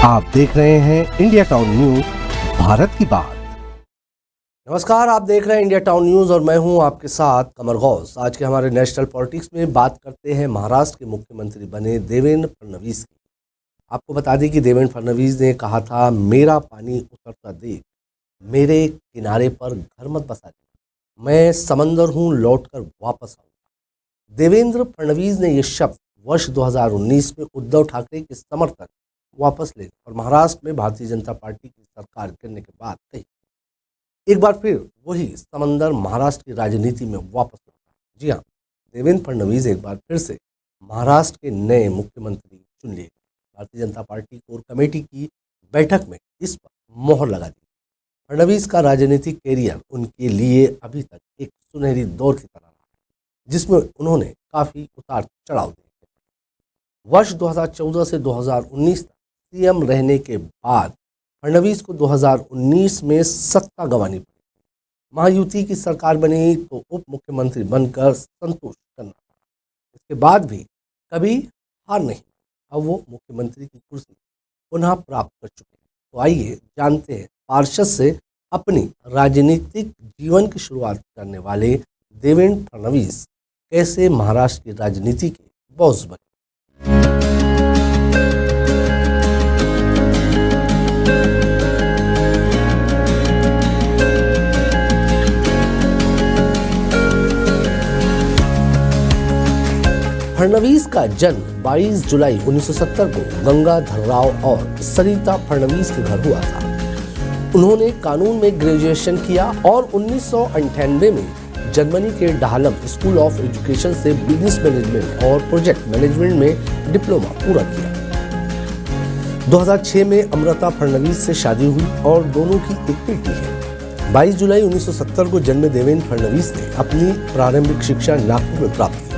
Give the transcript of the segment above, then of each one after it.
आप देख रहे हैं इंडिया टाउन न्यूज, भारत की बात। नमस्कार, आप देख रहे हैं इंडिया टाउन न्यूज और मैं हूं आपके साथ कमर गौस। आज के हमारे नेशनल पॉलिटिक्स में बात करते हैं महाराष्ट्र के मुख्यमंत्री बने देवेंद्र फडणवीस की। आपको बता दें कि देवेंद्र फडणवीस ने कहा था, मेरा पानी उतरता देख मेरे किनारे पर घर मत बसा दे, मैं समंदर हूं, लौट कर वापस आऊंगा। देवेंद्र फडणवीस ने ये शब्द वर्ष 2019 में उद्धव ठाकरे के समर्थन वापस लेने और महाराष्ट्र में भारतीय जनता पार्टी की सरकार गिरने के बाद कही। एक बार फिर वही समंदर महाराष्ट्र की राजनीति में वापस लौटा। जी हाँ, देवेंद्र फडणवीस एक बार फिर से महाराष्ट्र के नए मुख्यमंत्री चुन लिए। Bharatiya Janata party core committee की बैठक में इस पर मोहर लगा दी। फडणवीस का राजनीतिक कैरियर उनके लिए अभी तक एक सुनहरी दौर की तरह रहा, जिसमें उन्होंने काफी उतार चढ़ाव दिए। वर्ष 2014 से 2019 तक सीएम रहने के बाद फडणवीस को 2019 में सत्ता गंवानी पड़ी। महायुति की सरकार बनी तो उप मुख्यमंत्री बनकर संतोष करना था। इसके बाद भी कभी हार नहीं, अब वो मुख्यमंत्री की कुर्सी पुनः प्राप्त कर चुके हैं। तो आइए जानते हैं पार्षद से अपनी राजनीतिक जीवन की शुरुआत करने वाले देवेंद्र फडणवीस कैसे महाराष्ट्र की राजनीति के बॉस बने। फडणवीस का जन्म 22 जुलाई 1970 को गंगाधर राव और सरिता फडणवीस के घर हुआ था। उन्होंने कानून में ग्रेजुएशन किया और 1998 में जर्मनी के डाहलम स्कूल ऑफ एजुकेशन से बिजनेस मैनेजमेंट और प्रोजेक्ट मैनेजमेंट में डिप्लोमा पूरा किया। 2006 में अमृता फडणवीस से शादी हुई और दोनों की एक बेटी है। 22 जुलाई 1970 को जन्मे देवेंद्र फडणवीस ने अपनी प्रारंभिक शिक्षा नागपुर में प्राप्त की।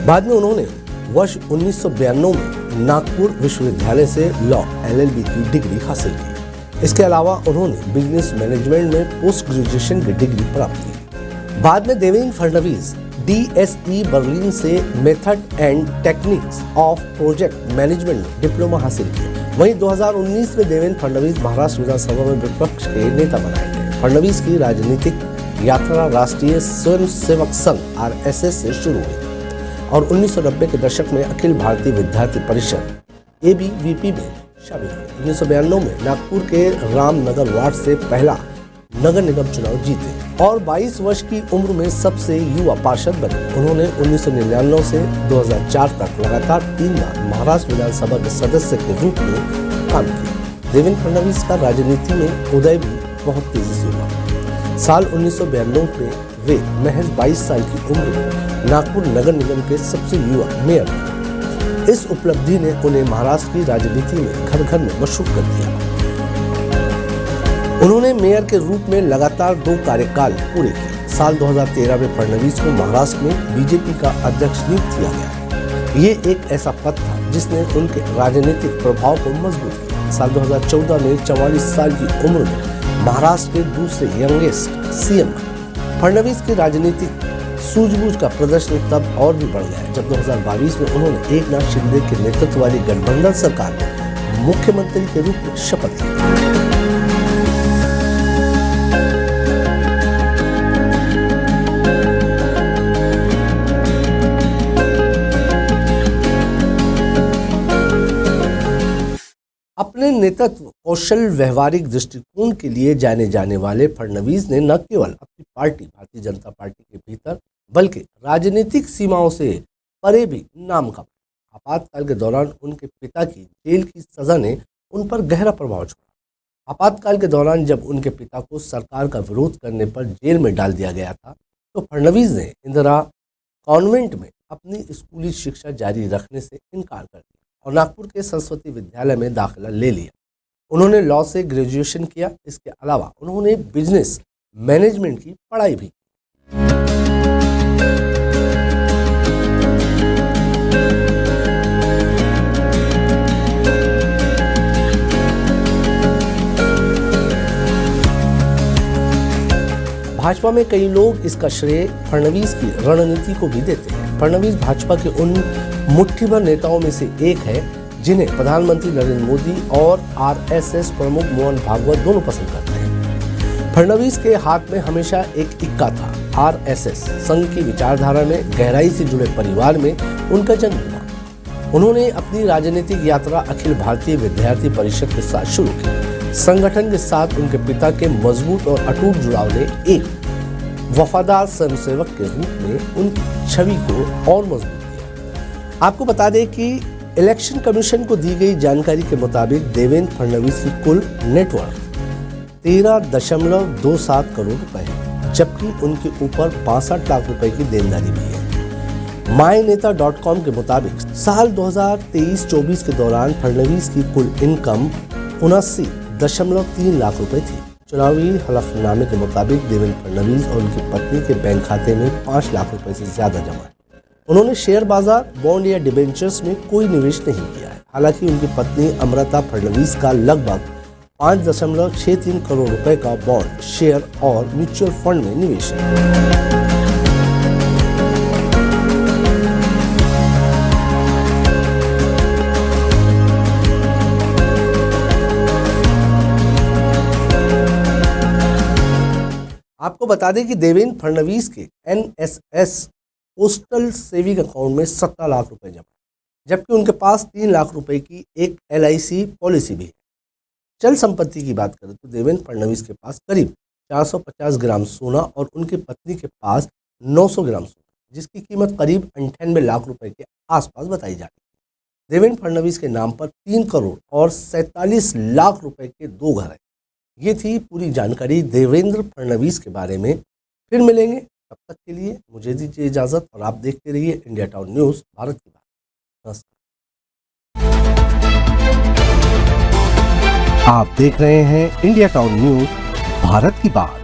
बाद में उन्होंने वर्ष 1992 में नागपुर विश्वविद्यालय से लॉ LLB की डिग्री हासिल की। इसके अलावा उन्होंने बिजनेस मैनेजमेंट में पोस्ट ग्रेजुएशन की डिग्री प्राप्त की। बाद में देवेंद्र फडणवीस DSE बर्लिन से method and techniques of project management में डिप्लोमा हासिल किया। वहीं 2019 में देवेंद्र फडणवीस महाराष्ट्र विधानसभा में विपक्ष के नेता बनाए गए। फडणवीस की राजनीतिक यात्रा राष्ट्रीय स्वयंसेवक संघ RSS से शुरू हुई और 1990 के दशक में अखिल भारतीय विद्यार्थी परिषद ABVP में शामिल हुए। 1992 में नागपुर के रामनगर वार्ड से पहला नगर निगम चुनाव जीते और 22 वर्ष की उम्र में सबसे युवा पार्षद बने। उन्होंने 1999 से 2004 तक लगातार 3 बार महाराष्ट्र विधानसभा के सदस्य के रूप में काम किया। देवेंद्र फडणवीस का राजनीति में उदय भी बहुत तेजी से हुआ। साल 1992 में वे महज 22 साल की उम्र में नागपुर नगर निगम के सबसे युवा मेयर बने। इस उपलब्धि ने उन्हें महाराष्ट्र की राजनीति में घर घर में मशहूर कर दिया। उन्होंने मेयर के रूप में लगातार 2 कार्यकाल पूरे किए। साल 2013 में फडणवीस को महाराष्ट्र में बीजेपी का अध्यक्ष नियुक्त किया गया। ये एक ऐसा पद था जिसने उनके राजनीतिक प्रभाव को मजबूत किया। साल 2014 में 44 साल की उम्र में महाराष्ट्र के दूसरे यंगेस्ट सीएम फडणवीस की राजनीतिक सूझबूझ का प्रदर्शन तब और भी बढ़ गया जब 2022 में उन्होंने एकनाथ शिंदे के नेतृत्व वाली गठबंधन सरकार में मुख्यमंत्री के रूप में शपथ ली। अपने नेतृत्व कौशल व्यवहारिक दृष्टिकोण के लिए जाने जाने वाले फडणवीस ने न केवल अपनी पार्टी भारतीय जनता पार्टी के भीतर बल्कि राजनीतिक सीमाओं से परे भी नाम कमाया। आपातकाल के दौरान उनके पिता की जेल की सजा ने उन पर गहरा प्रभाव छोड़ा। आपातकाल के दौरान जब उनके पिता को सरकार का विरोध करने पर जेल में डाल दिया गया था तो फडणवीस ने इंदिरा कॉन्वेंट में अपनी स्कूली शिक्षा जारी रखने से इनकार कर दिया और नागपुर के सरस्वती विद्यालय में दाखिला ले लिया। उन्होंने लॉ से ग्रेजुएशन किया। इसके अलावा उन्होंने बिजनेस मैनेजमेंट की पढ़ाई भी की। भाजपा में कई लोग इसका श्रेय फडणवीस की रणनीति को भी देते हैं। फडणवीस भाजपा के उन मुट्ठी भर नेताओं में से एक है जिन्हें प्रधानमंत्री नरेंद्र मोदी और आरएसएस प्रमुख मोहन भागवत दोनों पसंद करते हैं। फडणवीस के हाथ में हमेशा एक इक्का था। आरएसएस संघ की विचारधारा में गहराई से जुड़े परिवार में उनका जन्म हुआ। उन्होंने अपनी राजनीतिक यात्रा अखिल भारतीय विद्यार्थी परिषद के साथ शुरू की। संगठन के साथ उनके पिता के मजबूत और अटूट जुड़ाव ने एक वफादार स्वयंसेवक के रूप में उनकी छवि को और मजबूत किया। आपको बता दें कि इलेक्शन कमीशन को दी गई जानकारी के मुताबिक देवेंद्र फडणवीस की कुल नेटवर्थ 13.27 करोड़ रुपए है, जबकि उनके ऊपर 62 लाख रुपए की देनदारी भी है। myNeta.com के मुताबिक साल 2023-24 के दौरान फडणवीस की कुल इनकम 79.3 लाख रुपए थी। चुनावी हलफनामे के मुताबिक देवेंद्र फडणवीस और उनकी पत्नी के बैंक खाते में 5 लाख रुपए से ज्यादा जमा है। उन्होंने शेयर बाजार, बॉन्ड या डिबेंचर्स में कोई निवेश नहीं किया है। हालांकि उनकी पत्नी अमृता फडणवीस का लगभग 5.63 करोड़ रुपए का बॉन्ड, शेयर और म्यूचुअल फंड में निवेश है। आपको बता दें कि देवेंद्र फडणवीस के एनएसएस पोस्टल सेविंग अकाउंट में 17 लाख रुपए जमा है, जबकि उनके पास 3 लाख रुपए की एक LIC पॉलिसी भी है। चल संपत्ति की बात करें तो देवेंद्र फडणवीस के पास करीब 450 ग्राम सोना और उनकी पत्नी के पास 900 ग्राम सोना, जिसकी कीमत करीब 98 लाख रुपए के आसपास बताई जाती है। देवेंद्र फडणवीस के नाम पर 3 करोड़ और 47 लाख रुपए के 2 घर हैं। ये थी पूरी जानकारी देवेंद्र फडणवीस के बारे में। फिर मिलेंगे, तब तक के लिए मुझे दीजिए इजाजत और आप देखते रहिए इंडिया टाउन न्यूज़ भारत की बात। नमस्कार। आप देख रहे हैं इंडिया टाउन न्यूज़ भारत की बात।